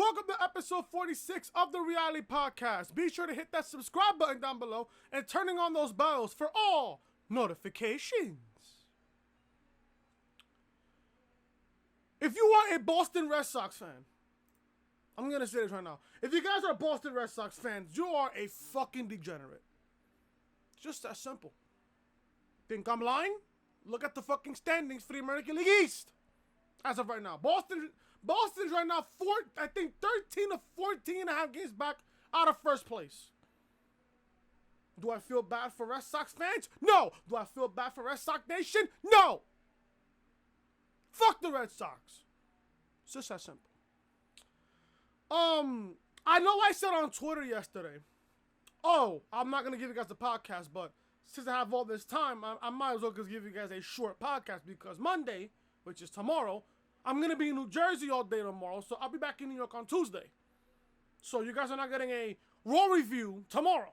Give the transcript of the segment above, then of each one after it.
Welcome to episode 46 of the Reality Podcast. Be sure to hit that subscribe button down below and turning on those bells for all notifications. If you are a Boston Red Sox fan, I'm going to say this right now. If you guys are Boston Red Sox fans, you are a fucking degenerate. It's just that simple. Think I'm lying? Look at the fucking standings for the American League East. As of right now. Boston's right now, I think 13 to 14 and a half games back out of first place. Do I feel bad for Red Sox fans? No. Do I feel bad for Red Sox Nation? No. Fuck the Red Sox. It's just that simple. I know I said on Twitter yesterday, oh, I'm not going to give you guys the podcast, but since I have all this time, I might as well just give you guys a short podcast because Monday, which is tomorrow, I'm going to be in New Jersey all day tomorrow, so I'll be back in New York on Tuesday. So you guys are not getting a Raw review tomorrow,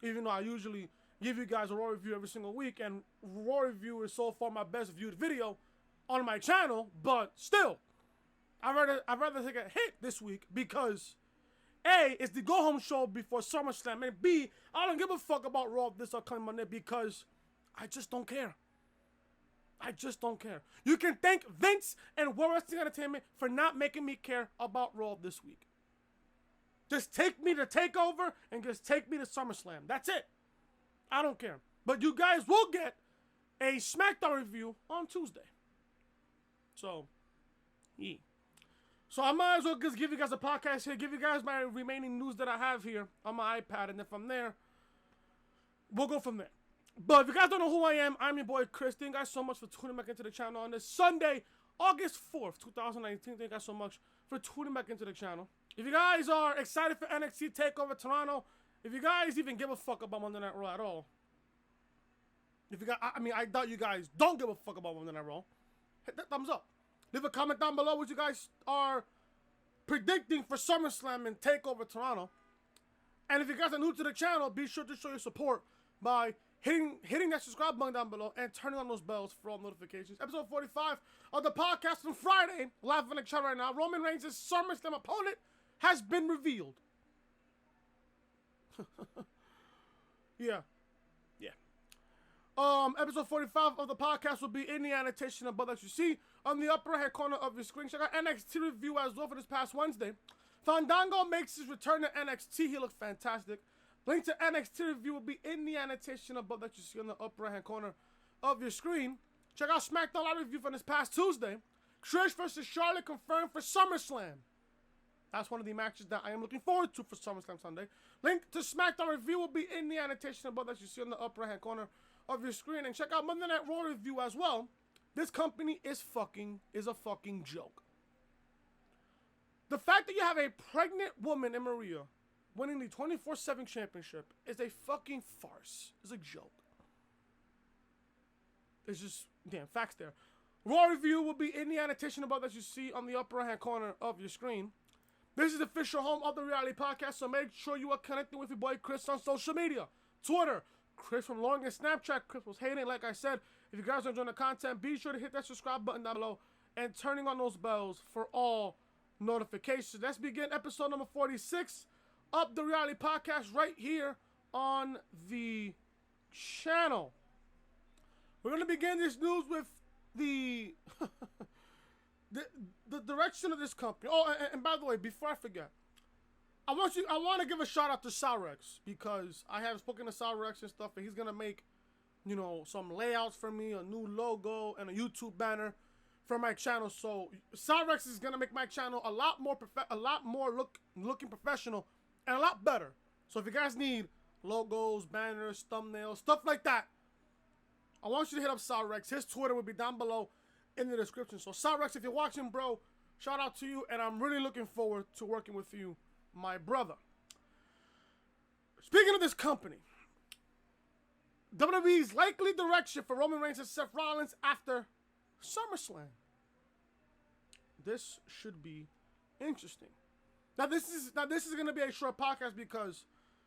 even though I usually give you guys a Raw review every single week, and Raw review is so far my best viewed video on my channel, but still, I'd rather take a hit this week because A, it's the go-home show before SummerSlam, and B, I don't give a fuck about Raw this upcoming Monday because I just don't care. I just don't care. You can thank Vince and World Wrestling Entertainment for not making me care about Raw this week. Just take me to TakeOver and just take me to SummerSlam. That's it. I don't care. But you guys will get a SmackDown review on Tuesday. So, yeah. So I might as well just give you guys a podcast here, give you guys my remaining news that I have here on my iPad, and then from there, we'll go from there. But if you guys don't know who I am, I'm your boy Chris. Thank you guys so much for tuning back into the channel on this Sunday, August 4th, 2019. Thank you guys so much for tuning back into the channel. If you guys are excited for NXT TakeOver Toronto, if you guys even give a fuck about Monday Night Raw at all, if you guys, I doubt you guys don't give a fuck about Monday Night Raw, hit that thumbs up. Leave a comment down below what you guys are predicting for SummerSlam and TakeOver Toronto. And if you guys are new to the channel, be sure to show your support by hitting that subscribe button down below and turning on those bells for all notifications. Episode 45 of the podcast on Friday, live on the chat right now. Roman Reigns' SummerSlam opponent has been revealed. Yeah. Episode 45 of the podcast will be in the annotation above that you see on the upper right corner of your screen. Check out NXT review as well for this past Wednesday. Fandango makes his return to NXT. He looked fantastic. Link to NXT review will be in the annotation above that you see on the upper right hand corner of your screen. Check out SmackDown Live review from this past Tuesday. Trish versus Charlotte confirmed for SummerSlam. That's one of the matches that I am looking forward to for SummerSlam Sunday. Link to SmackDown review will be in the annotation above that you see on the upper right hand corner of your screen. And check out Monday Night Raw review as well. This company is a fucking joke. The fact that you have a pregnant woman in Maria winning the 24/7 championship is a fucking farce. It's a joke. It's just, damn, facts there. Raw review will be in the annotation above that you see on the upper right hand corner of your screen. This is the official home of the Reality Podcast, so make sure you are connecting with your boy Chris on social media. Twitter, Chris from Long and Snapchat. Chris was hating, like I said. If you guys are enjoying the content, be sure to hit that subscribe button down below and turning on those bells for all notifications. Let's begin episode number 46 of the Reality Podcast right here on the channel. We're going to begin this news with the the direction of this company. Oh, and by the way, before I forget, I want to give a shout out to Cyrex because I have spoken to Cyrex and stuff, and he's gonna make, some layouts for me, a new logo and a YouTube banner for my channel. So Cyrex is gonna make my channel a lot more looking professional and a lot better. So if you guys need logos, banners, thumbnails, stuff like that, I want you to hit up Cyrex. His Twitter will be down below in the description. So Cyrex, if you're watching, bro, shout out to you, and I'm really looking forward to working with you, my brother. Speaking of this company, WWE's likely direction for Roman Reigns and Seth Rollins after SummerSlam. This should be interesting. Now this is going to be a short podcast because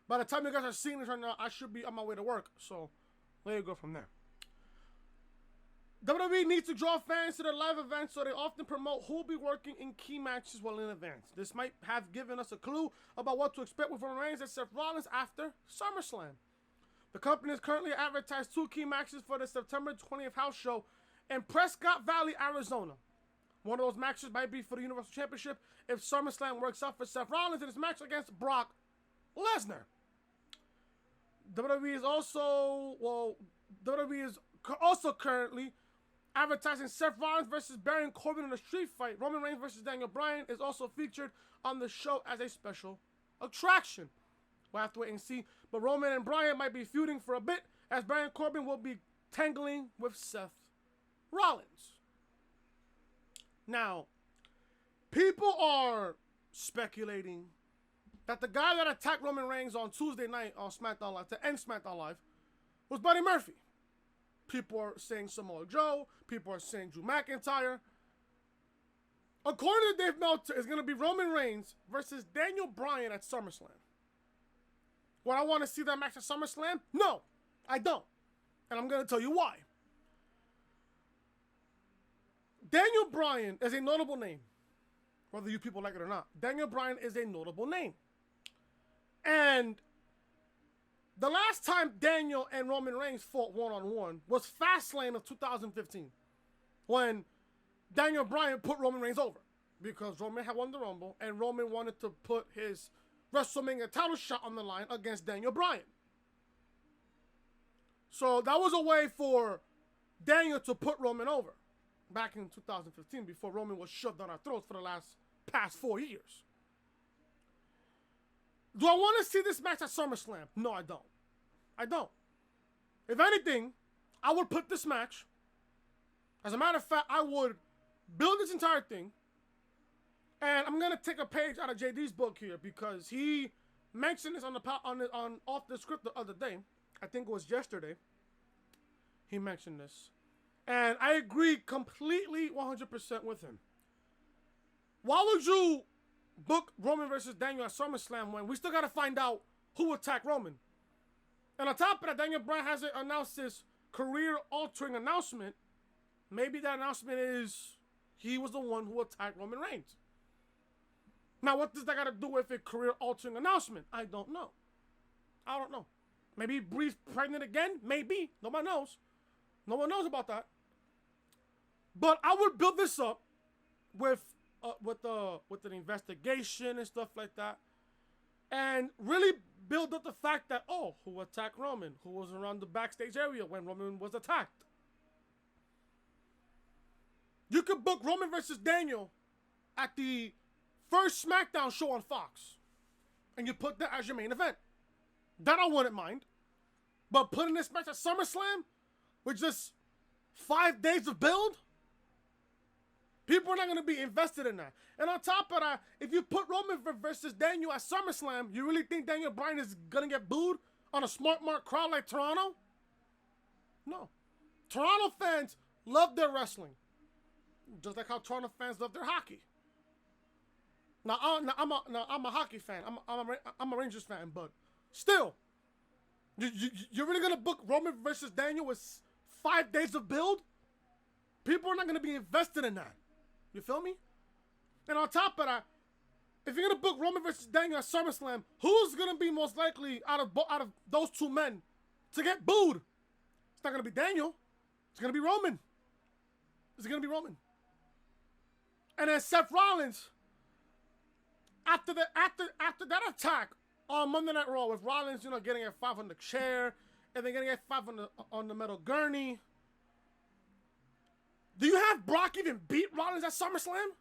by the time you guys are seeing this right now, I should be on my way to work. So there you go from there. WWE needs to draw fans to their live events, so they often promote who will be working in key matches well in advance. This might have given us a clue about what to expect with Roman Reigns and Seth Rollins after SummerSlam. The company has currently advertised 2 key matches for the September 20th house show in Prescott Valley, Arizona. One of those matches might be for the Universal Championship if SummerSlam works out for Seth Rollins in his match against Brock Lesnar. WWE is also currently advertising Seth Rollins versus Baron Corbin in a street fight. Roman Reigns versus Daniel Bryan is also featured on the show as a special attraction. We'll have to wait and see. But Roman and Bryan might be feuding for a bit, as Baron Corbin will be tangling with Seth Rollins. Now, people are speculating that the guy that attacked Roman Reigns on Tuesday night on SmackDown Live, to end SmackDown Live, was Buddy Murphy. People are saying Samoa Joe. People are saying Drew McIntyre. According to Dave Meltzer, it's going to be Roman Reigns versus Daniel Bryan at SummerSlam. Would I want to see that match at SummerSlam? No, I don't. And I'm going to tell you why. Daniel Bryan is a notable name. Whether you people like it or not. Daniel Bryan is a notable name. And the last time Daniel and Roman Reigns fought one-on-one was Fastlane of 2015. When Daniel Bryan put Roman Reigns over. Because Roman had won the Rumble and Roman wanted to put his WrestleMania title shot on the line against Daniel Bryan. So that was a way for Daniel to put Roman over. Back in 2015, before Roman was shoved down our throats for the past 4 years. Do I want to see this match at SummerSlam? No, I don't. I don't. If anything, I would put this match. As a matter of fact, I would build this entire thing. And I'm gonna take a page out of JD's book here because he mentioned this on off the script the other day. I think it was yesterday. He mentioned this. And I agree completely 100% with him. Why would you book Roman versus Daniel at SummerSlam when we still got to find out who attacked Roman? And on top of that, Daniel Bryan hasn't announced this career-altering announcement. Maybe that announcement is he was the one who attacked Roman Reigns. Now, what does that got to do with a career-altering announcement? I don't know. I don't know. Maybe Bree's pregnant again? Maybe. Nobody knows. No one knows about that. But I would build this up with an investigation and stuff like that, and really build up the fact that who attacked Roman? Who was around the backstage area when Roman was attacked? You could book Roman versus Daniel at the first SmackDown show on Fox, and you put that as your main event. That I wouldn't mind. But putting this match at SummerSlam with just 5 days of build, people are not going to be invested in that. And on top of that, if you put Roman versus Daniel at SummerSlam, you really think Daniel Bryan is going to get booed on a smart mark crowd like Toronto? No. Toronto fans love their wrestling. Just like how Toronto fans love their hockey. Now I'm a hockey fan. I'm a Rangers fan, but still, you're really going to book Roman versus Daniel with 5 days of build? People are not going to be invested in that. You feel me? And on top of that, if you're going to book Roman versus Daniel at SummerSlam, who's going to be most likely out of those two men to get booed? It's not going to be Daniel. It's going to be Roman. It's going to be Roman. And then Seth Rollins, after that attack on Monday Night Raw with Rollins, getting F5 on the chair and then getting F5 on the metal gurney. Do you have Brock even beat Rollins at SummerSlam?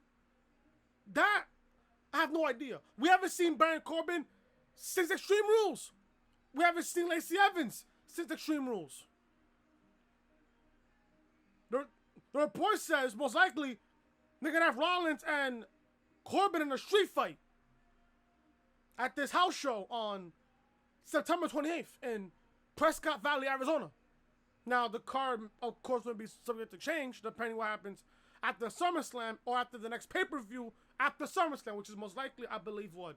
That, I have no idea. We haven't seen Baron Corbin since Extreme Rules. We haven't seen Lacey Evans since Extreme Rules. The report says, most likely, they're going to have Rollins and Corbin in a street fight at this house show on September 28th in Prescott Valley, Arizona. Now, the card, of course, will be subject to change depending what happens at the SummerSlam or after the next pay-per-view after SummerSlam, which is most likely, I believe, what?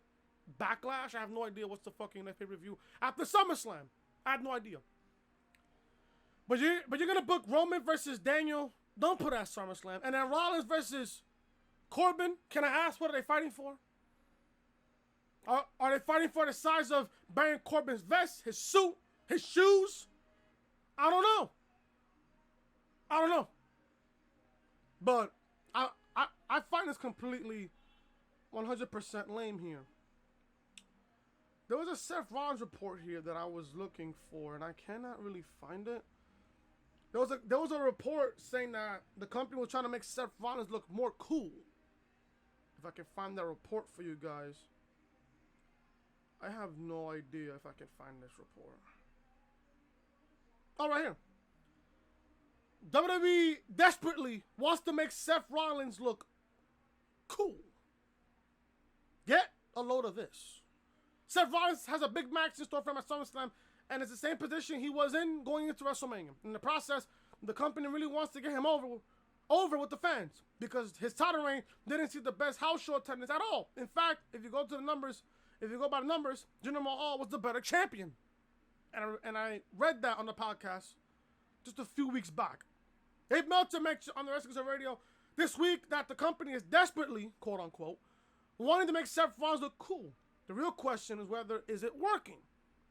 Backlash? I have no idea what's the fucking next pay-per-view after SummerSlam. I have no idea. But you're gonna book Roman versus Daniel. Don't put that SummerSlam. And then Rollins versus Corbin. Can I ask, what are they fighting for? Are they fighting for the size of Baron Corbin's vest, his suit, his shoes? I don't know. But I find this completely 100% lame here. There was a Seth Rollins report here that I was looking for, and I cannot really find it. There was a report saying that the company was trying to make Seth Rollins look more cool. If I can find that report for you guys. I have no idea if I can find this report. Oh, right here. WWE desperately wants to make Seth Rollins look cool. Get a load of this. Seth Rollins has a big match in store for him at SummerSlam, and it's the same position he was in going into WrestleMania. In the process, the company really wants to get him over with the fans because his title reign didn't see the best house show attendance at all. In fact, if you go by the numbers, Jinder Mahal was the better champion. And I read that on the podcast just a few weeks back. Dave Meltzer mentioned on the Wrestling Radio this week that the company is desperately, quote unquote, wanting to make Seth Rollins look cool. The real question is is it working?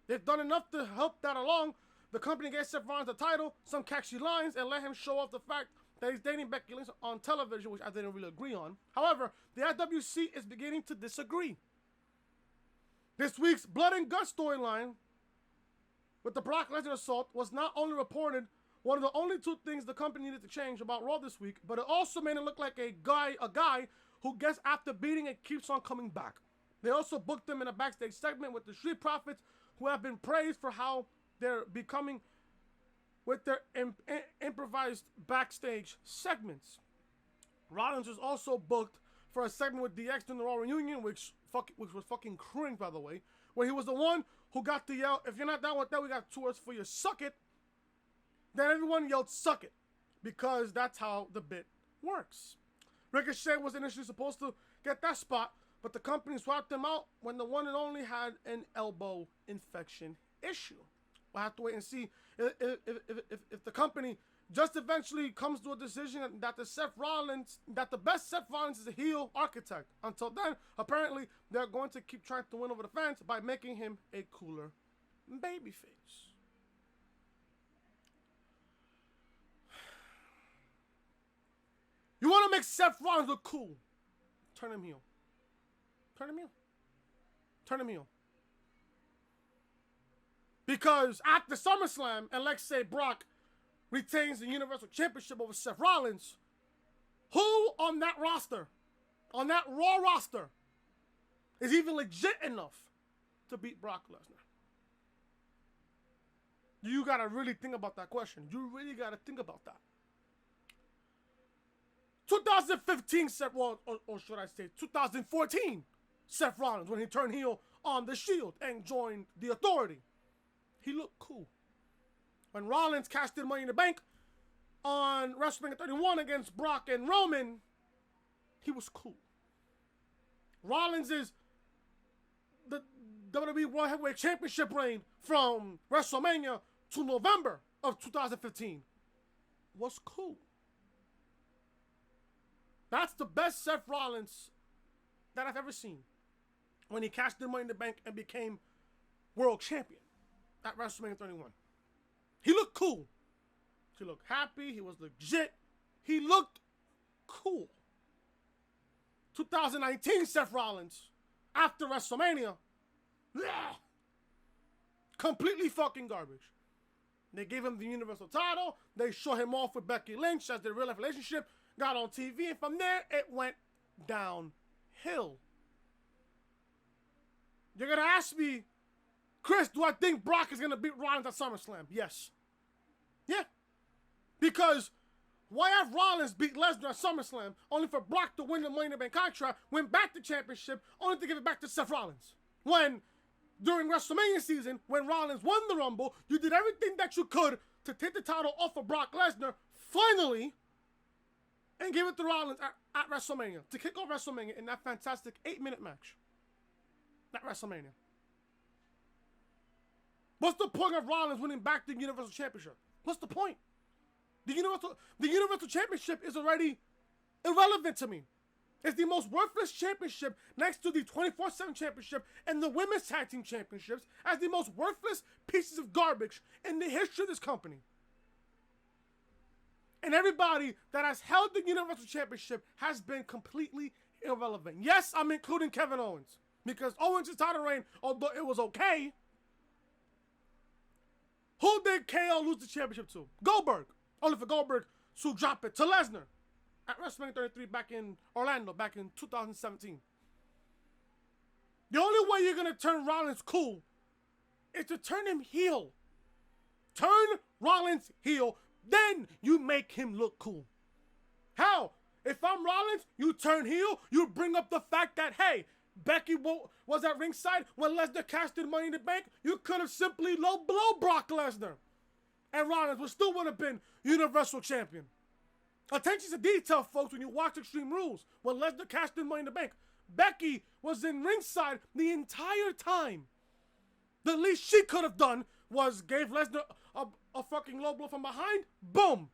They've done enough to help that along. The company gave Seth Rollins the title, some catchy lines, and let him show off the fact that he's dating Becky Lynch on television, which I didn't really agree on. However, the IWC is beginning to disagree. This week's Blood and Guts storyline with the Brock Lesnar assault was not only reported one of the only two things the company needed to change about Raw this week, but it also made it look like a guy who gets after beating and keeps on coming back. They also booked him in a backstage segment with the Street Profits, who have been praised for how they're becoming with their improvised backstage segments. Rollins was also booked for a segment with DX during the Raw reunion, which was fucking cringe, by the way, where he was the one who got to yell, "If you're not down with that, we got 2 words for you, suck it." Then everyone yelled, "Suck it," because that's how the bit works. Ricochet was initially supposed to get that spot, but the company swapped him out when the one and only had an elbow infection issue. We'll have to wait and see if the company just eventually comes to a decision that the best Seth Rollins is a heel architect. Until then, apparently, they're going to keep trying to win over the fans by making him a cooler babyface. You want to make Seth Rollins look cool? Turn him heel. Because after SummerSlam, and let's say Brock retains the Universal Championship over Seth Rollins, who on that roster, on that Raw roster, is even legit enough to beat Brock Lesnar? You got to really think about that question. You really got to think about that. 2015 Seth Rollins, or should I say 2014 Seth Rollins, when he turned heel on The Shield and joined The Authority. He looked cool. When Rollins cashed in Money in the Bank on WrestleMania 31 against Brock and Roman, he was cool. Rollins is the WWE World Heavyweight Championship reign from WrestleMania to November of 2015 was cool. That's the best Seth Rollins that I've ever seen when he cashed in Money in the Bank and became world champion at WrestleMania 31. He looked cool. He looked happy. He was legit. He looked cool. 2019 Seth Rollins, after WrestleMania, completely fucking garbage. They gave him the Universal title. They showed him off with Becky Lynch as their real life relationship. Got on TV, and from there, it went downhill. You're going to ask me, Chris, do I think Brock is going to beat Rollins at SummerSlam? Yes. Yeah. Because why have Rollins beat Lesnar at SummerSlam only for Brock to win the Money in the Bank contract, win back the championship, only to give it back to Seth Rollins? When, during WrestleMania season, when Rollins won the Rumble, you did everything that you could to take the title off of Brock Lesnar, finally, and give it to Rollins at WrestleMania, to kick off WrestleMania in that fantastic 8-minute match. At WrestleMania. What's the point of Rollins winning back the Universal Championship? What's the point? The Universal Championship is already irrelevant to me. It's the most worthless championship next to the 24/7 championship and the women's tag team championships as the most worthless pieces of garbage in the history of this company. And everybody that has held the Universal Championship has been completely irrelevant. Yes, I'm including Kevin Owens. Because Owens' title reign, although it was okay, who did KO lose the championship to? Goldberg. Only for Goldberg to drop it to Lesnar at WrestleMania 33 back in Orlando, back in 2017. The only way you're going to turn Rollins cool is to turn him heel. Turn Rollins heel, then you make him look cool. How? If I'm Rollins, you turn heel, you bring up the fact that, hey, Becky was at ringside when Lesnar cashed in Money in the Bank. You could have simply low blow Brock Lesnar. And Rollins still would have been Universal Champion. Attention to detail, folks, when you watch Extreme Rules. When Lesnar cashed in Money in the Bank, Becky was in ringside the entire time. The least she could have done was gave Lesnar a fucking low blow from behind. Boom.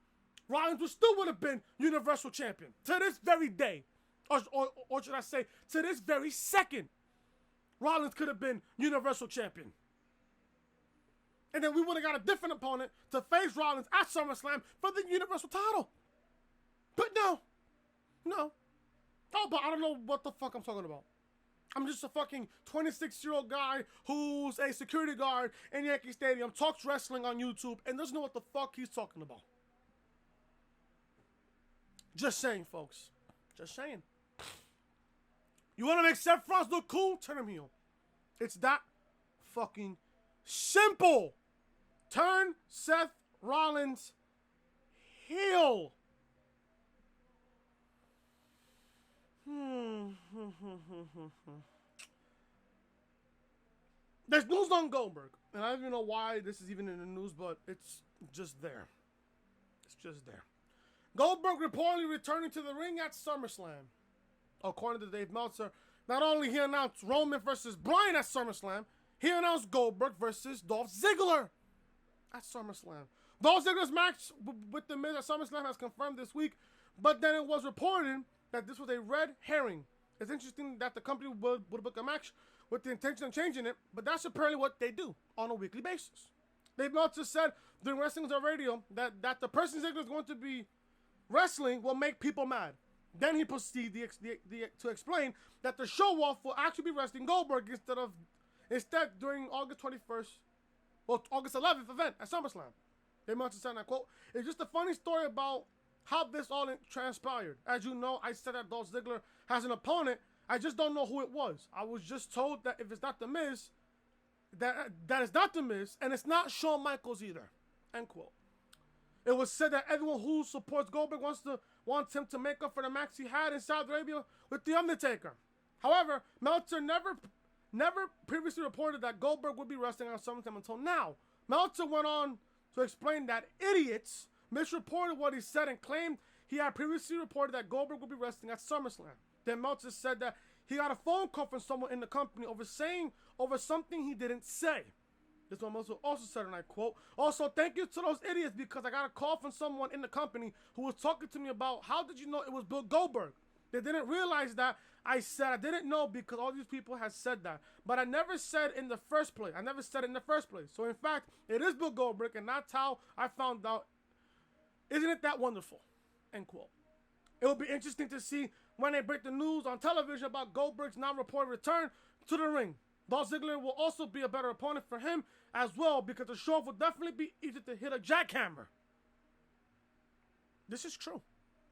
Rollins still would have been Universal Champion to this very day. Or should I say, to this very second, Rollins could have been Universal Champion. And then we would have got a different opponent to face Rollins at SummerSlam for the Universal title. But no. Oh, but I don't know what the fuck I'm talking about. I'm just a fucking 26-year-old guy who's a security guard in Yankee Stadium, talks wrestling on YouTube, and doesn't know what the fuck he's talking about. Just saying, folks. Just saying. You want to make Seth Rollins look cool? Turn him heel. It's that fucking simple. Turn Seth Rollins heel. There's news on Goldberg. And I don't even know why this is even in the news, but it's just there. It's just there. Goldberg reportedly returning to the ring at SummerSlam. According to Dave Meltzer, not only he announced Roman versus Bryan at SummerSlam, he announced Goldberg versus Dolph Ziggler at SummerSlam. Dolph Ziggler's match with The Miz at SummerSlam has confirmed this week, but then it was reported that this was a red herring. It's interesting that the company would book a match with the intention of changing it, but that's apparently what they do on a weekly basis. Dave Meltzer said during Wrestling on Radio that the person Ziggler is going to be wrestling will make people mad. Then he proceeded to explain that the show-off will actually be wrestling Goldberg instead during August 11th event at SummerSlam. They must have said, and I quote, "It's just a funny story about how this all transpired. As you know, I said that Dolph Ziggler has an opponent. I just don't know who it was. I was just told that if it's not The Miz, that it's not The Miz, and it's not Shawn Michaels either." End quote. It was said that everyone who supports Goldberg wants him to make up for the match he had in Saudi Arabia with The Undertaker. However, Meltzer never previously reported that Goldberg would be wrestling on SummerSlam until now. Meltzer went on to explain that idiots misreported what he said and claimed he had previously reported that Goldberg would be wrestling at SummerSlam. Then Meltzer said that he got a phone call from someone in the company over something he didn't say. This one also said, and I quote, "Also, thank you to those idiots because I got a call from someone in the company who was talking to me about how did you know it was Bill Goldberg? They didn't realize that I said I didn't know because all these people had said that. But I never said in the first place. So, in fact, it is Bill Goldberg, and that's how I found out. Isn't it that wonderful?" End quote. It will be interesting to see when they break the news on television about Goldberg's non-reported return to the ring. Dolph Ziggler will also be a better opponent for him as well because the show will definitely be easier to hit a jackhammer. This is true.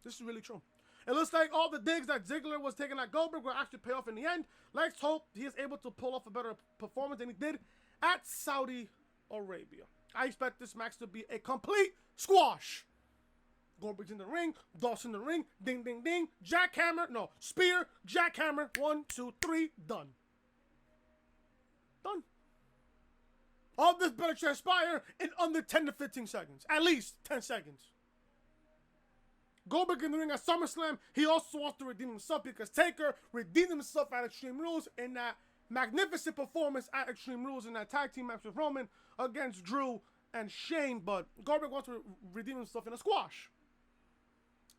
This is really true. It looks like all the digs that Ziggler was taking at Goldberg will actually pay off in the end. Let's hope he is able to pull off a better performance than he did at Saudi Arabia. I expect this match to be a complete squash. Goldberg's in the ring, Dolph's in the ring, ding, ding, ding, spear, jackhammer, 1, 2, 3, done. Done. All this better transpire in under 10 to 15 seconds. At least 10 seconds. Goldberg in the ring at SummerSlam. He also wants to redeem himself because Taker redeemed himself at Extreme Rules in that magnificent performance at Extreme Rules in that tag team match with Roman against Drew and Shane, but Goldberg wants to redeem himself in a squash.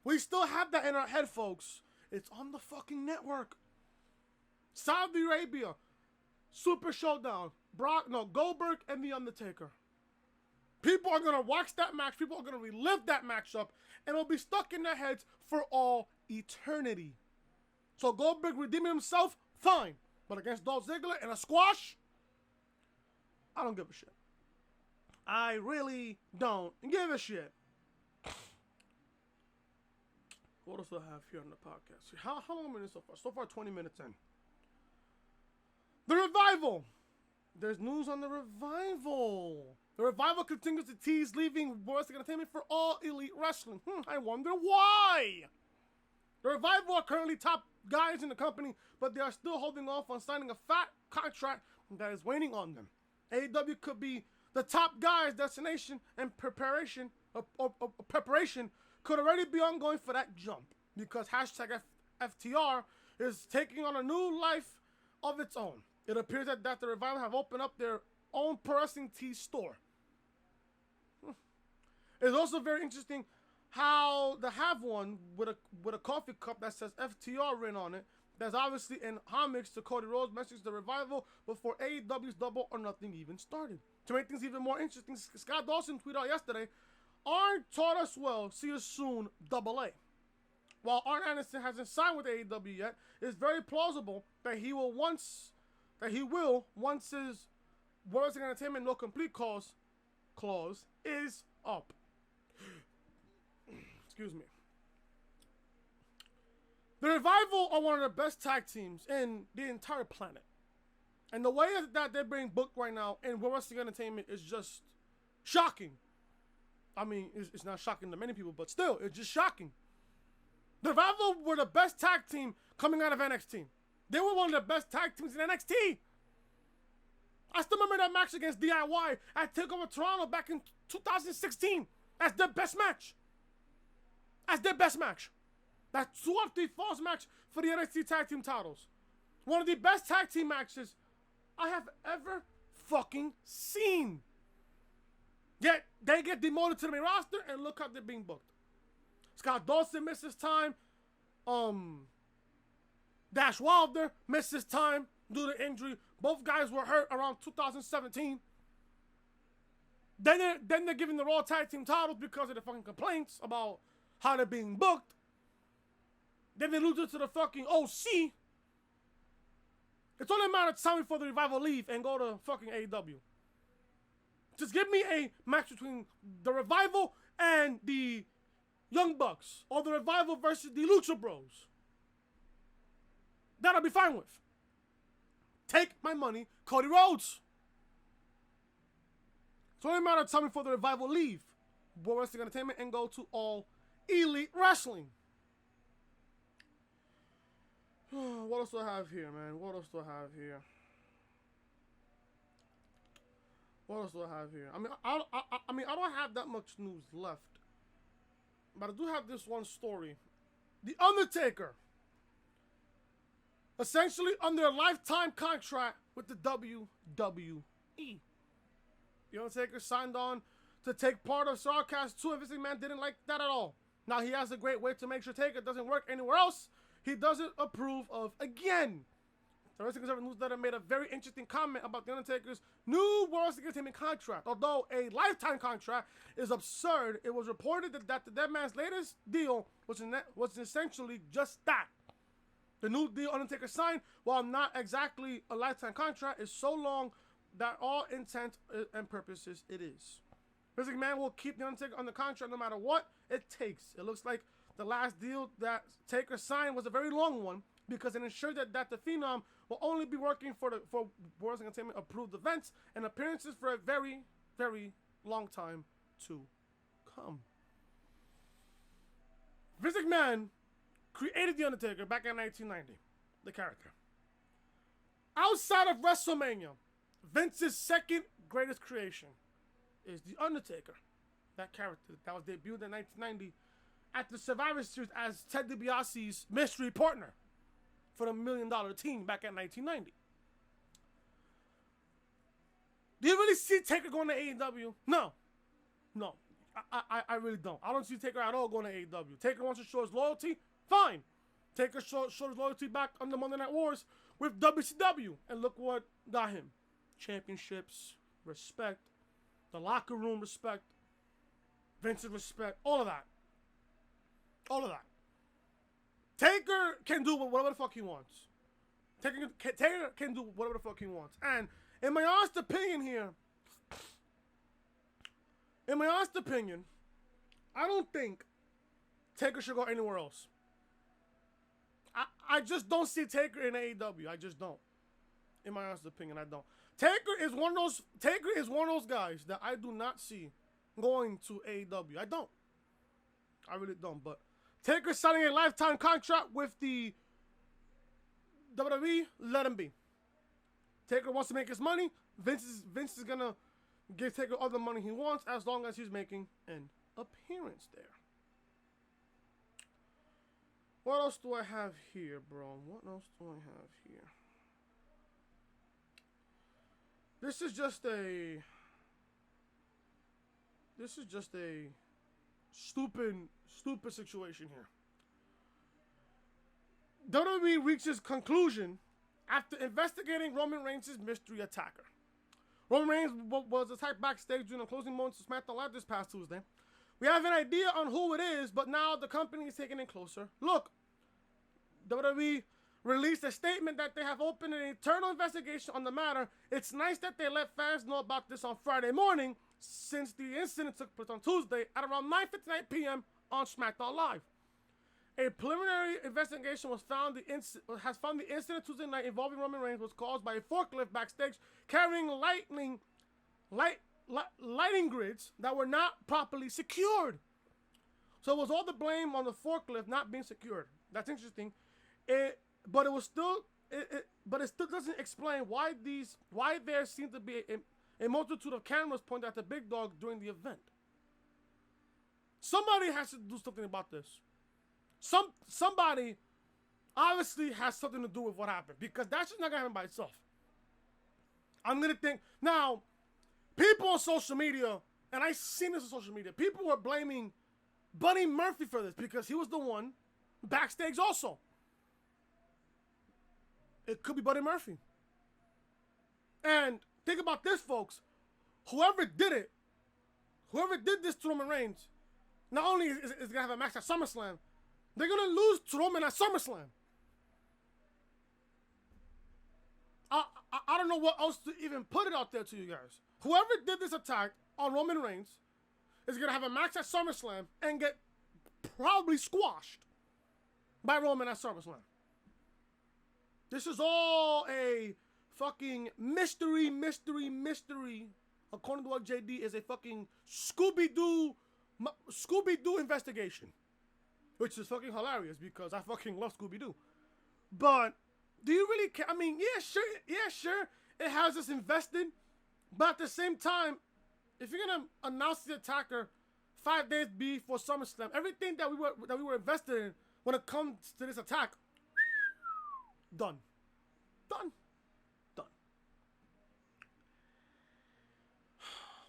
We still have that in our head, folks. It's on the fucking network. Saudi Arabia, Super Showdown, Goldberg and The Undertaker. People are gonna watch that match. People are gonna relive that matchup, and it'll be stuck in their heads for all eternity. So Goldberg redeeming himself, fine. But against Dolph Ziggler in a squash, I don't give a shit. I really don't give a shit. What else do I have here on the podcast? How long am I in so far? So far, 20 minutes in. The Revival. There's news on the Revival. The Revival continues to tease leaving World Wrestling Entertainment for All Elite Wrestling. I wonder why. The Revival are currently top guys in the company, but they are still holding off on signing a fat contract that is waiting on them. AEW could be the top guys' destination, and preparation could already be ongoing for that jump, because #FTR is taking on a new life of its own. It appears that the Revival have opened up their own Pro Wrestling Tees store. It's also very interesting how they have one with a coffee cup that says FTR written on it. That's obviously in homage to Cody Rhodes' message to the Revival before AEW's Double or Nothing even started. To make things even more interesting, Scott Dawson tweeted out yesterday, "Arn taught us well. See us soon, Double A." While Arn Anderson hasn't signed with AEW yet, it's very plausible that he will once his World Wrestling Entertainment No Complete clause is up. Excuse me. The Revival are one of the best tag teams in the entire planet. And the way that they're being booked right now in World Wrestling Entertainment is just shocking. I mean, it's not shocking to many people, but still, it's just shocking. The Revival were the best tag team coming out of NXT. They were one of the best tag teams in NXT. I still remember that match against DIY at TakeOver Toronto back in 2016. That's their best match. That 2 of 3 falls match for the NXT Tag Team titles. One of the best tag team matches I have ever fucking seen. Yet, they get demoted to the main roster, and look how they're being booked. Scott Dawson misses time. Dash Wilder misses time due to injury. Both guys were hurt around 2017. Then they're giving the Raw Tag Team titles because of the fucking complaints about how they're being booked. Then they lose it to the fucking OC. It's only a matter of time before the Revival leave and go to fucking AEW. Just give me a match between the Revival and the Young Bucks, or the Revival versus the Lucha Bros. That I'll be fine with. Take my money, Cody Rhodes. It's only a matter of time before the Revival leave World Wrestling Entertainment and go to All Elite Wrestling. What else do I have here, man? What else do I have here? I mean, I don't have that much news left, but I do have this one story. The Undertaker, essentially under a lifetime contract with the WWE. The Undertaker signed on to take part of Starrcast 2, and Vince McMahon didn't like that at all. Now he has a great way to make sure Taker doesn't work anywhere else. He doesn't approve of again. The Wrestling Observer newsletter made a very interesting comment about The Undertaker's new World Wrestling Entertainment contract. Although a lifetime contract is absurd, it was reported that the Dead Man's latest deal was essentially just that. The new deal Undertaker signed, while not exactly a lifetime contract, is so long that all intent and purposes it is. Vince McMahon will keep The Undertaker on the contract no matter what it takes. It looks like the last deal that Taker signed was a very long one, because it ensured that the Phenom will only be working for World Wrestling Entertainment approved events and appearances for a very, very long time to come. Vince McMahon created The Undertaker back in 1990, the character. Outside of WrestleMania, Vince's second greatest creation is The Undertaker, that character that was debuted in 1990 at the Survivor Series as Ted DiBiase's mystery partner for the $1 Million Team back in 1990. Do you really see Taker going to AEW? No. No. I really don't. I don't see Taker at all going to AEW. Taker wants to show his loyalty. Fine. Taker showed his loyalty back on the Monday Night Wars with WCW. And look what got him. Championships, respect, the locker room respect, Vince's respect, all of that. All of that. Taker can do whatever the fuck he wants. Taker can do whatever the fuck he wants. And in my honest opinion here, I don't think Taker should go anywhere else. I just don't see Taker in AEW. I just don't. In my honest opinion, I don't. Taker is one of those guys that I do not see going to AEW. I don't. I really don't. But Taker signing a lifetime contract with the WWE. Let him be. Taker wants to make his money. Vince is gonna give Taker all the money he wants as long as he's making an appearance there. What else do I have here, bro? What else do I have here? This is just a stupid situation here. WWE reaches conclusion after investigating Roman Reigns' mystery attacker. Roman Reigns was attacked backstage during the closing moments of SmackDown Live this past Tuesday. We have an idea on who it is, but now the company is taking a closer look. WWE released a statement that they have opened an internal investigation on the matter. It's nice that they let fans know about this on Friday morning, since the incident took place on Tuesday at around 9:59 p.m. on SmackDown Live. A preliminary investigation has found the incident Tuesday night involving Roman Reigns was caused by a forklift backstage carrying lighting grids that were not properly secured. So it was all the blame on the forklift not being secured. That's interesting. But it still doesn't explain why there seemed to be a multitude of cameras pointed at the big dog during the event. Somebody has to do something about this. Somebody obviously has something to do with what happened, because that's just not gonna happen by itself. I'm gonna think now. People on social media, and I've seen this on social media, people were blaming Buddy Murphy for this because he was the one backstage also. It could be Buddy Murphy. And think about this, folks. Whoever did this to Roman Reigns, not only is going to have a match at SummerSlam, they're going to lose to Roman at SummerSlam. I don't know what else to even put it out there to you guys. Whoever did this attack on Roman Reigns is going to have a match at SummerSlam and get probably squashed by Roman at SummerSlam. This is all a fucking mystery, according to what JD is a fucking Scooby-Doo investigation. Which is fucking hilarious because I fucking love Scooby-Doo. But do you really care? I mean, yeah, sure. It has us invested. But at the same time, if you're gonna announce the attacker 5 days before SummerSlam, everything that we were invested in when it comes to this attack, done.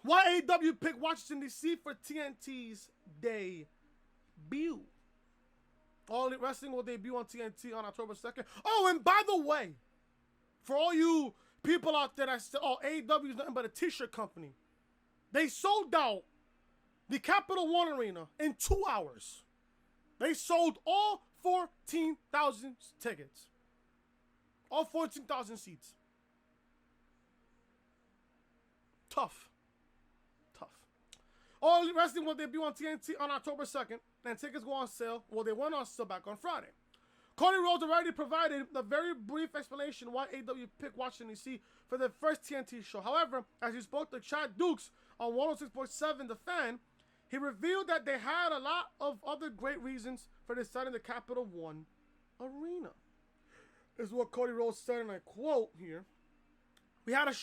Why AEW picked Washington DC for TNT's debut? All Elite Wrestling will debut on TNT on October 2nd. Oh, and by the way, for all you people out there that say, oh, AEW is nothing but a t-shirt company, they sold out the Capital One Arena in 2 hours. They sold all 14,000 tickets. All 14,000 seats. Tough. All Elite Wrestling will debut on TNT on October 2nd, and tickets go on sale. Well, they went on sale back on Friday. Cody Rhodes already provided a very brief explanation why AEW picked Washington DC for their first TNT show. However, as he spoke to Chad Dukes on 106.7 The Fan, he revealed that they had a lot of other great reasons for deciding the Capital One Arena. This is what Cody Rhodes said, and I quote here: we had a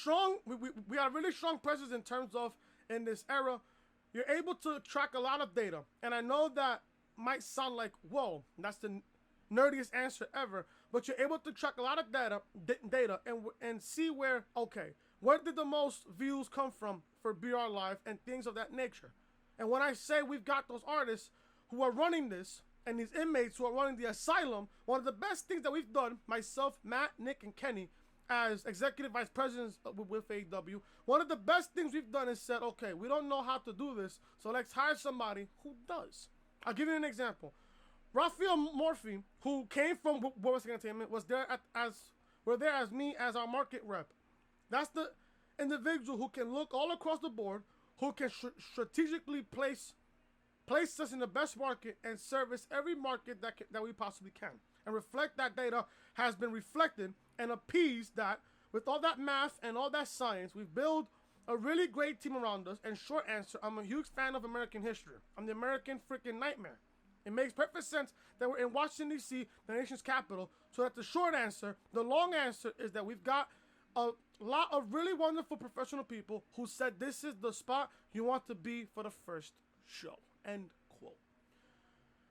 really strong presence in terms of, in this era, you're able to track a lot of data. And I know that might sound like, whoa, that's the nerdiest answer ever. But you're able to track a lot of data and see where did the most views come from for BR Live and things of that nature. And when I say we've got those artists who are running this, and these inmates who are running the asylum, one of the best things that we've done, myself, Matt, Nick, and Kenny, as executive vice presidents with AEW, one of the best things we've done is said, okay, we don't know how to do this, so let's hire somebody who does. I'll give you an example. Raphael Morphy, who came from World Wrestling Entertainment, was there as me as our market rep. That's the individual who can look all across the board, who can strategically place us in the best market and service every market that we possibly can. And reflect that data has been reflected and appeased that with all that math and all that science, we've built a really great team around us. And short answer, I'm a huge fan of American history. I'm the American freaking nightmare. It makes perfect sense that we're in Washington, D.C., the nation's capital. So that's the short answer. The long answer is that we've got a lot of really wonderful professional people who said this is the spot you want to be for the first show. End quote.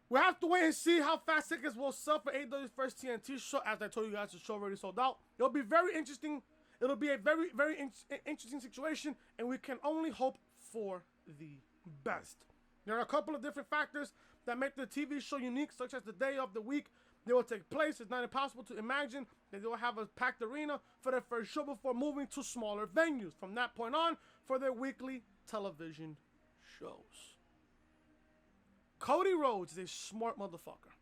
We'll have to wait and see how fast tickets will sell for AEW's first TNT show. As I told you guys, the show already sold out. It'll be very interesting. It'll be a very, very interesting situation, and we can only hope for the best. There are a couple of different factors that make the TV show unique, such as the day of the week they will take place. It's not impossible to imagine that they will have a packed arena for their first show before moving to smaller venues from that point on for their weekly television shows. Cody Rhodes is a smart motherfucker.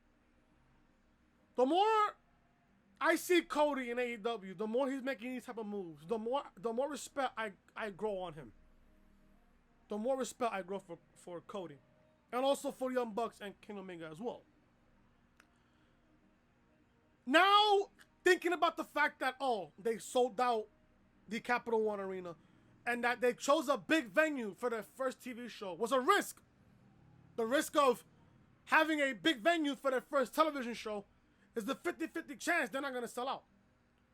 The more I see Cody in AEW, the more he's making these type of moves, the more respect I grow on him. The more respect I grow for Cody. And also for Young Bucks and King Omega as well. Now, thinking about the fact that, they sold out the Capital One Arena and that they chose a big venue for their first TV show was a risk. The risk of having a big venue for their first television show is the 50-50 chance they're not going to sell out.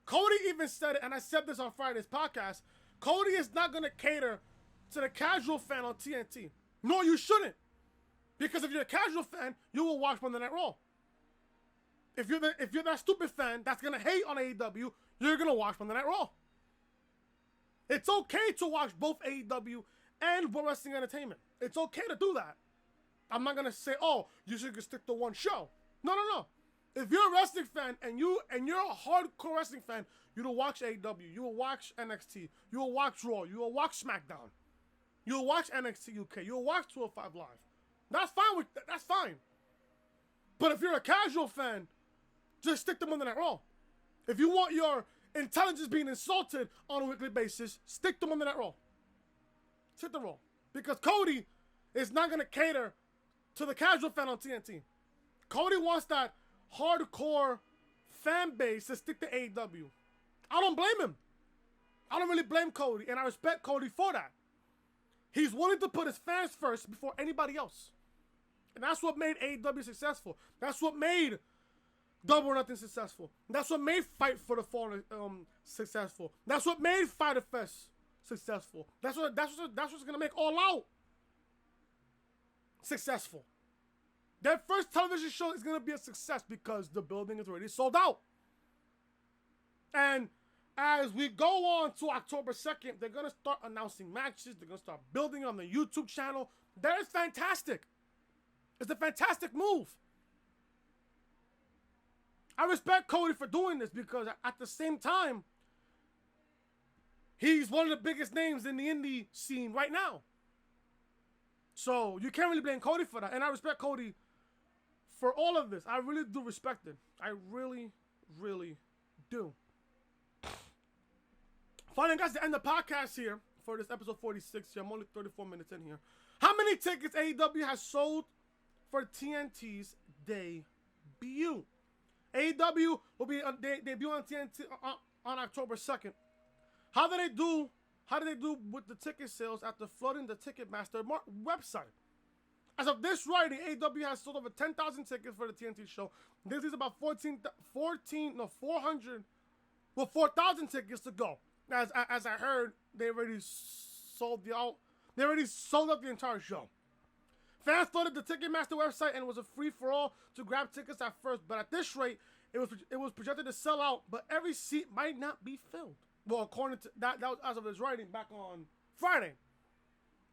Cody even said it, and I said this on Friday's podcast, Cody is not going to cater to the casual fan on TNT. No, you shouldn't. Because if you're a casual fan, you will watch Monday Night Raw. If you're that stupid fan that's going to hate on AEW, you're going to watch Monday Night Raw. It's okay to watch both AEW and World Wrestling Entertainment. It's okay to do that. I'm not going to say, you should stick to one show. No. If you're a wrestling fan and you're a hardcore wrestling fan, you will watch AEW, you will watch NXT, you will watch Raw, you will watch SmackDown, you will watch NXT UK, you will watch 205 Live. That's fine. That's fine. But if you're a casual fan, just stick to Monday Night Raw. If you want your intelligence being insulted on a weekly basis, stick to Monday Night Raw. Stick to Raw. Because Cody is not going to cater to the casual fan on TNT. Cody wants that hardcore fan base to stick to AEW. I don't blame him. I don't really blame Cody, and I respect Cody for that. He's willing to put his fans first before anybody else. And that's what made AEW successful. That's what made Double or Nothing successful. That's what made Fight for the Fallen successful. That's what made Fyter Fest successful. That's what's gonna make All Out successful. That first television show is gonna be a success because the building is already sold out. And as we go on to October 2nd, they're gonna start announcing matches. They're gonna start building on the YouTube channel. That is fantastic. It's a fantastic move. I respect Cody for doing this because at the same time, he's one of the biggest names in the indie scene right now. So you can't really blame Cody for that. And I respect Cody for all of this. I really do respect it. I really, really do. Finally, guys, to end the podcast here for this episode 46 here. I'm only 34 minutes in here. How many tickets AEW has sold for TNT's debut? AEW will be debut on TNT on October 2nd. How did they do with the ticket sales after flooding the Ticketmaster website? As of this writing, AEW has sold over 10,000 tickets for the TNT show. This is about 4,000 tickets to go. As I heard, they already sold out the entire show. Fans flooded the Ticketmaster website and it was a free-for-all to grab tickets at first. But at this rate, it was projected to sell out, but every seat might not be filled. Well, according to that was as of his writing back on Friday.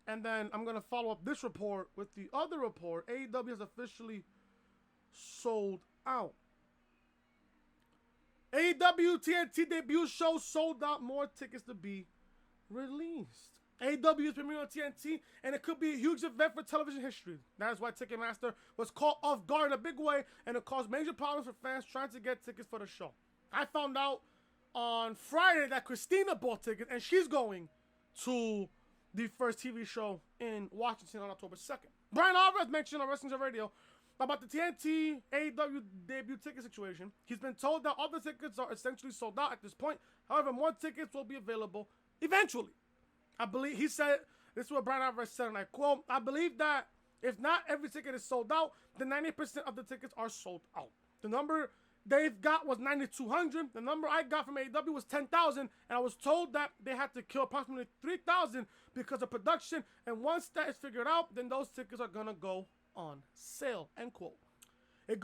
And then I'm going to follow up this report with the other report. AEW has officially sold out. AEW TNT Debut show sold out. More tickets to be released. AEW is premiering on TNT, and it could be a huge event for television history. That is why Ticketmaster was caught off guard in a big way, and it caused major problems for fans trying to get tickets for the show. I found out on Friday that Christina bought tickets, and she's going to the first TV show in Washington on October 2nd. Brian Alvarez mentioned on Wrestling Radio about the TNT AEW debut ticket situation. He's been told that all the tickets are essentially sold out at this point. However, more tickets will be available eventually. I believe he said, this is what Brian Alvarez said, and I quote, I believe that if not every ticket is sold out, then 90% of the tickets are sold out. The number they've got was 9,200. The number I got from AEW was 10,000, and I was told that they had to kill approximately 3,000 because of production, and once that is figured out, then those tickets are gonna go on sale, end quote. It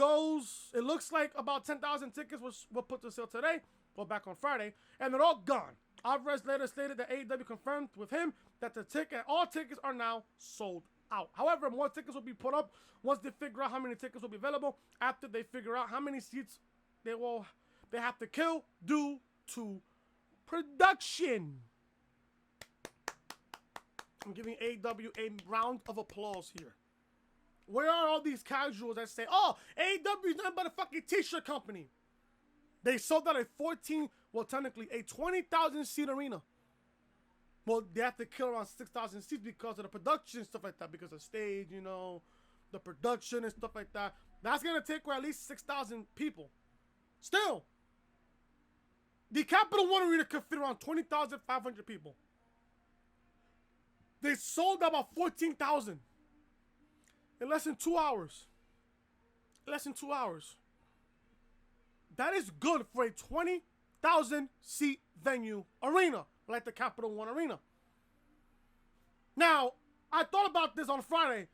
looks like about 10,000 tickets were put to sale today, or back on Friday, and they're all gone. Alvarez later stated that AEW confirmed with him that all tickets are now sold out. However, more tickets will be put up once they figure out how many tickets will be available after they figure out how many seats they have to kill due to production. I'm giving AEW a round of applause here. Where are all these casuals that say, oh, AEW is nothing but a fucking t-shirt company? They sold out technically a 20,000 seat arena. Well, they have to kill around 6,000 seats because of the production and stuff like that, because of stage, the production and stuff like that. That's going to take at least 6,000 people. Still, the Capital One Arena could fit around 20,500 people. They sold out about 14,000 in less than 2 hours. Less than 2 hours. That is good for a 20,000 seat venue arena, like the Capital One Arena. Now, I thought about this on Friday.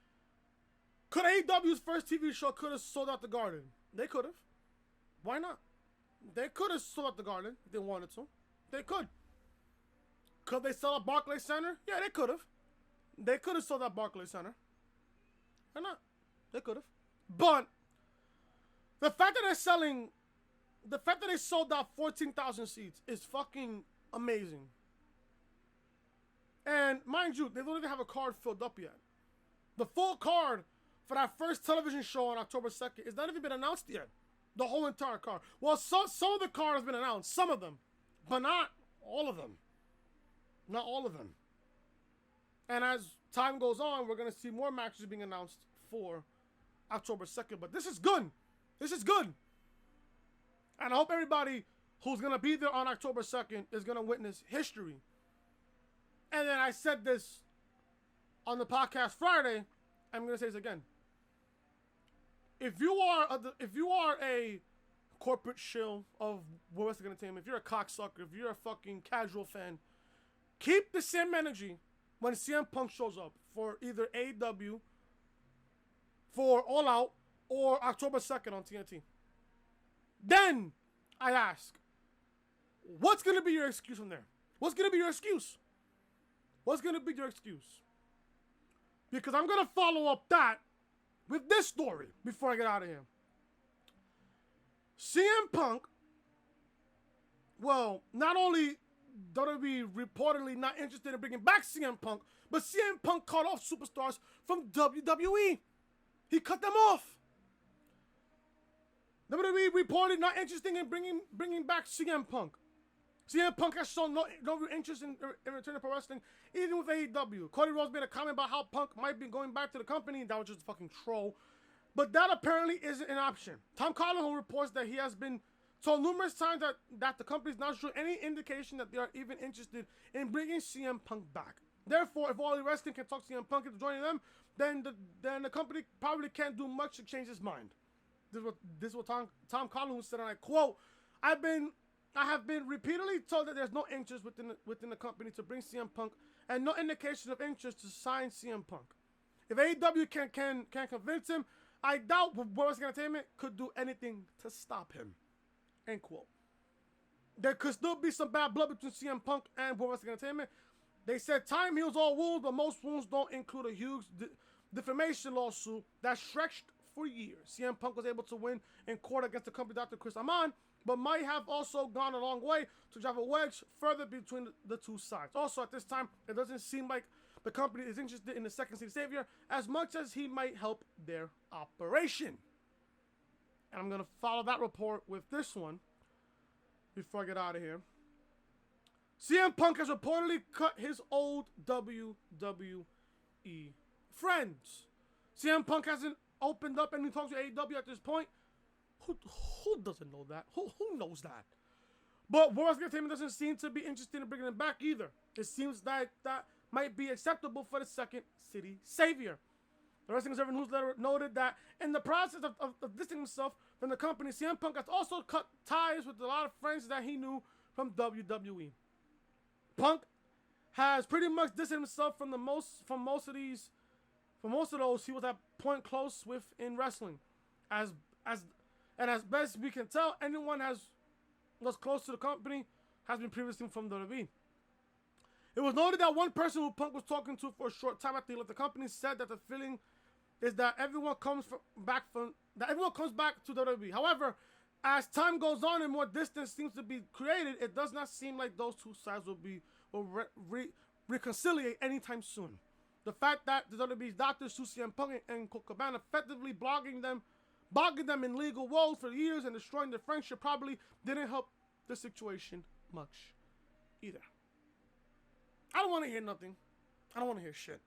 Could AEW's first TV show could have sold out the Garden? They could have. Why not? They could have sold out the Garden if they wanted to. They could. Could they sell out Barclays Center? Yeah, they could have. They could have sold out Barclays Center. Why not? They could have. But the fact that they sold out 14,000 seats is fucking amazing. And mind you, they don't even have a card filled up yet. The full card for that first television show on October 2nd is not even been announced yet. The whole entire card. Well, some of the card has been announced, some of them, but not all of them. Not all of them. And as time goes on, we're going to see more matches being announced for October 2nd. But this is good. This is good. And I hope everybody who's going to be there on October 2nd is going to witness history. And then I said this on the podcast Friday. I'm going to say this again. If you are a corporate shill of wrestling entertainment, if you're a cocksucker, if you're a fucking casual fan, keep the same energy when CM Punk shows up for either AEW, for All Out, or October 2nd on TNT. Then I ask, what's going to be your excuse from there? What's going to be your excuse? What's going to be your excuse? Because I'm going to follow up that with this story before I get out of here. CM Punk, well, not only WWE reportedly not interested in bringing back CM Punk, but CM Punk cut off superstars from WWE. He cut them off. WWE reported not interested in bringing back CM Punk. CM Punk has shown no interest in returning pro wrestling, even with AEW. Cody Rhodes made a comment about how Punk might be going back to the company, and that was just a fucking troll. But that apparently isn't an option. Tom Collins reports that he has been told numerous times that the company is not showing any indication that they are even interested in bringing CM Punk back. Therefore, if All Elite Wrestling can talk CM Punk into joining them, then the company probably can't do much to change his mind. This is what Tom Collins said, and I quote, I have been repeatedly told that there's no interest within the company to bring CM Punk and no indication of interest to sign CM Punk. If AEW can convince him, I doubt World Wrestling Entertainment could do anything to stop him. End quote. There could still be some bad blood between CM Punk and World Wrestling Entertainment, They said time heals all wounds, but most wounds don't include a huge defamation lawsuit that stretched for years. CM Punk was able to win in court against the company Dr. Chris Amon, but might have also gone a long way to drive a wedge further between the two sides. Also, at this time, it doesn't seem like the company is interested in the Second City Savior as much as he might help their operation. And I'm going to follow that report with this one before I get out of here. CM Punk has reportedly cut his old WWE friends. CM Punk hasn't opened up any talks with AEW at this point. Who doesn't know that? Who knows that? But World Wrestling Entertainment doesn't seem to be interested in bringing him back either. It seems that might be acceptable for the Second City Savior. The Wrestling Observer newsletter noted that in the process of distancing himself from the company, CM Punk has also cut ties with a lot of friends that he knew from WWE. Punk has pretty much distanced himself from most of those he was at point close with in wrestling. As best we can tell, anyone was close to the company has been previously from WWE. It was noted that one person who Punk was talking to for a short time after he left the company said that the feeling is that everyone comes back to WWE. However, as time goes on and more distance seems to be created, it does not seem like those two sides will reconciliate anytime soon. The fact that the WWE's doctors, CM Punk and Colt Cabana, effectively bogging them in legal woes for years and destroying their friendship probably didn't help the situation much either. I don't want to hear nothing. I don't want to hear shit.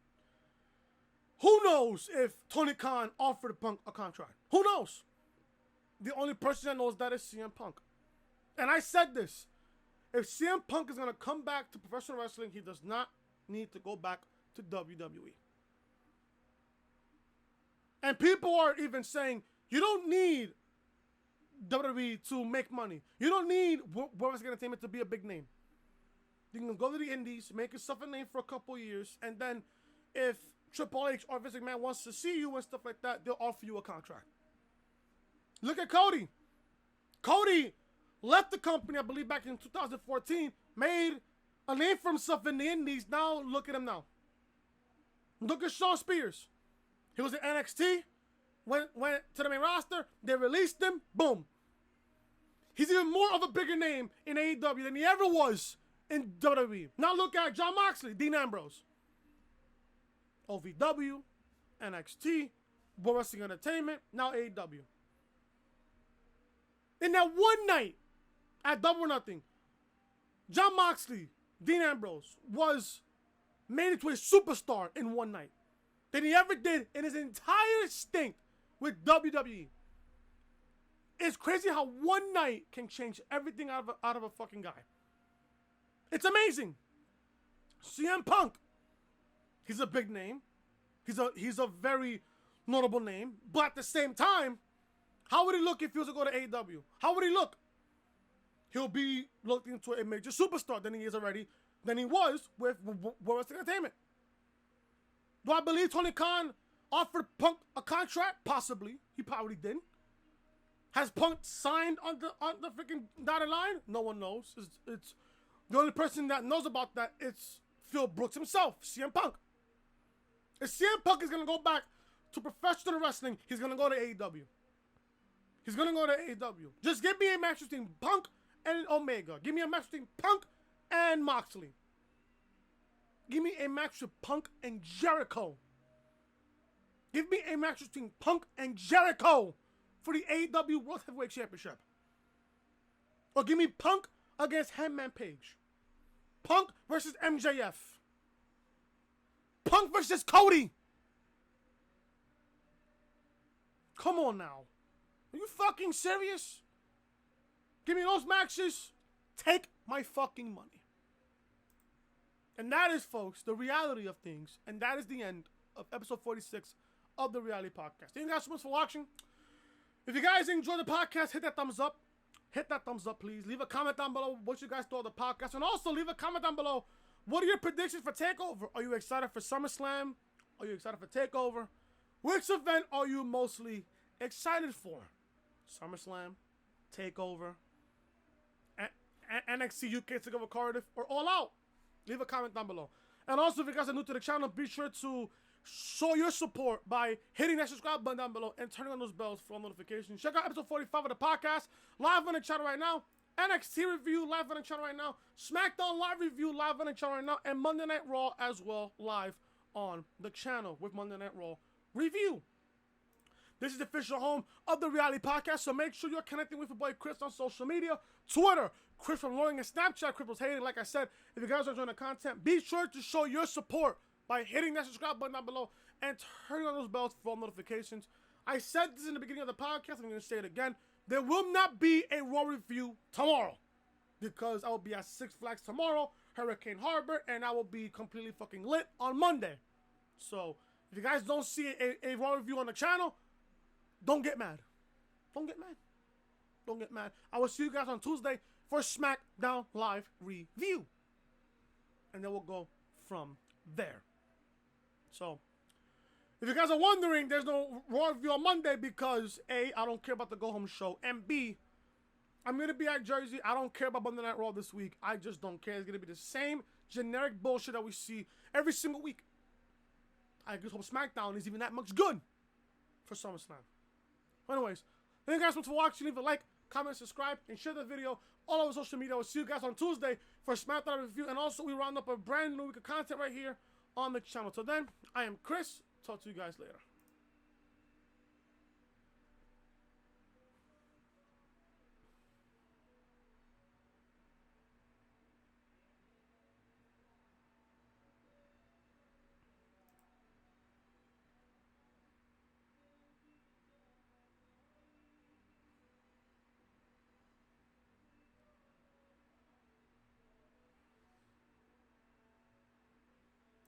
Who knows if Tony Khan offered Punk a contract? Who knows? The only person that knows that is CM Punk. And I said this. If CM Punk is going to come back to professional wrestling, he does not need to go back to WWE. And people are even saying, you don't need WWE to make money. You don't need World Wrestling Entertainment to be a big name. You can go to the indies, make yourself a name for a couple years, and then if Triple H or Vince McMahon wants to see you and stuff like that, they'll offer you a contract. Look at Cody. Cody left the company, I believe, back in 2014, made a name for himself in the indies. Now, look at him now. Look at Shawn Spears. He was in NXT, went to the main roster, they released him, boom. He's even more of a bigger name in AEW than he ever was in WWE. Now look at Jon Moxley, Dean Ambrose. OVW, NXT, World Wrestling Entertainment, now AEW. In that one night at Double or Nothing, Jon Moxley, Dean Ambrose was made into a superstar in one night than he ever did in his entire stint with WWE. It's crazy how one night can change everything out of a fucking guy. It's amazing. CM Punk, he's a big name. He's a very notable name. But at the same time, how would he look if he was to go to AEW? How would he look? He'll be looked into a major superstar than he was with World Wrestling Entertainment. Do I believe Tony Khan offered Punk a contract? Possibly. He probably didn't. Has Punk signed on the freaking dotted line? No one knows. It's the only person that knows about that is Phil Brooks himself, CM Punk. If CM Punk is going to go back to professional wrestling, he's going to go to AEW. He's going to go to AEW. Just give me a match between Punk and Omega. Give me a match between Punk and Moxley. Give me a match with Punk and Jericho. Give me a match between Punk and Jericho for the AEW World Heavyweight Championship. Or give me Punk against Hangman Page. Punk versus MJF. Punk versus Cody. Come on now. Are you fucking serious? Give me those matches. Take my fucking money. And that is, folks, the reality of things. And that is the end of episode 46 of the Reality Podcast. Thank you guys so much for watching. If you guys enjoy the podcast, hit that thumbs up. Hit that thumbs up, please. Leave a comment down below what you guys thought of the podcast. And also leave a comment down below. What are your predictions for TakeOver? Are you excited for SummerSlam? Are you excited for TakeOver? Which event are you mostly excited for? SummerSlam, TakeOver, NXT UK TakeOver Cardiff, or All Out? Leave a comment down below. And also, if you guys are new to the channel, be sure to show your support by hitting that subscribe button down below and turning on those bells for all notifications. Check out episode 45 of the podcast, live on the channel right now. NXT review, live on the channel right now. SmackDown live review, live on the channel right now. And Monday Night Raw as well, live on the channel with Monday Night Raw review. This is the official home of the reality podcast, so make sure you're connecting with your boy Chris on social media. Twitter, Chris from Loading, and Snapchat, Chris was hating. Like I said, if you guys are enjoying the content, be sure to show your support by hitting that subscribe button down below and turning on those bells for all notifications. I said this in the beginning of the podcast, I'm going to say it again. There will not be a Raw review tomorrow because I will be at Six Flags tomorrow, Hurricane Harbor, and I will be completely fucking lit on Monday. So, if you guys don't see a Raw review on the channel, don't get mad. Don't get mad. Don't get mad. I will see you guys on Tuesday for SmackDown Live review. And then we'll go from there. So, if you guys are wondering, there's no Raw review on Monday because A, I don't care about the Go Home show, and B, I'm going to be at Jersey. I don't care about Monday Night Raw this week. I just don't care. It's going to be the same generic bullshit that we see every single week. I just hope SmackDown is even that much good for SummerSlam. Anyways, thank you guys so much for watching. Leave a like, comment, subscribe, and share the video all over social media. We'll see you guys on Tuesday for SmackDown review. And also, we round up a brand new week of content right here on the channel. Till then, I am Chris. Talk to you guys later.